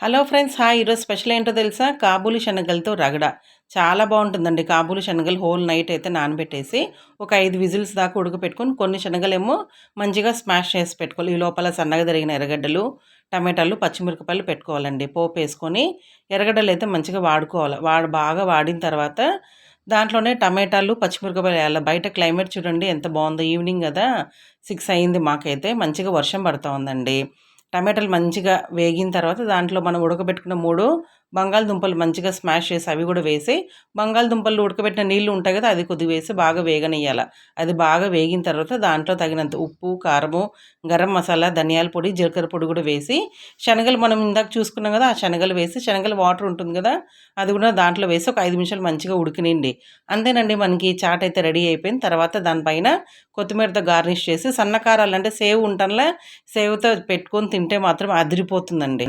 Hello friends, hi. ఈరోజు special ఏంటో తెలుసా? కాబూలి శనగలతో రగడ. చాలా బాగుంటుందండి. కాబూలి శనగలు హోల్ నైట్ అయితే నానబెట్టేసి ఒక 5 విజిల్స్ దాకా ఉడకపెట్టుకొని, కొన్ని శనగలేమో మంచిగా స్మాష్ చేసి పెట్టుకోవాలి. ఈ లోపల సన్నగా తరిగిన ఎర్రగడ్డలు, టమాటాలు, పచ్చిమిరపకాయలు పెట్టుకోవాలండి. పోపు వేసుకొని ఎర్రగడ్డలు అయితే మంచిగా వాడుకోవాలి. బాగా వాడిన తర్వాత దాంట్లోనే టమాటాలు, పచ్చిమిరపకాయలు వేయాలి. బయట క్లైమేట్ చూడండి ఎంత బాగుందో. ఈవినింగ్ కదా, 6 అయింది. మాకైతే మంచిగా వర్షం పడుతూ ఉందండి. టమాటాలు మంచిగా వేగిన తర్వాత దాంట్లో మనం ఉడకబెట్టుకున్న 3 బంగాళదుంపలు మంచిగా స్మాష్ చేసి అవి కూడా వేసి, బంగాళదుంపలు ఉడకబెట్టిన నీళ్లు ఉంటాయి కదా, అది కొద్దిగా వేసి బాగా వేగనియ్యాల. అది బాగా వేగిన తర్వాత దాంట్లో తగినంత ఉప్పు, కారము, గరం మసాలా, ధనియాల పొడి, జీలకర్ర పొడి కూడా వేసి, శనగలు మనం ఇందాక చూసుకున్నాం కదా, ఆ శనగలు వేసి, శనగలు వాటర్ ఉంటుంది కదా, అది కూడా దాంట్లో వేసి ఒక 5 నిమిషాలు మంచిగా ఉడికినండి. అంతేనండి, మనకి చాట్ అయితే రెడీ అయిపోయిన తర్వాత దానిపైన కొత్తిమీరతో గార్నిష్ చేసి, సన్నకారాలు అంటే సేవ్ ఉంటంలా, సేవ్‌తో పెట్టుకొని తింటే మాత్రం అదిరిపోతుందండి.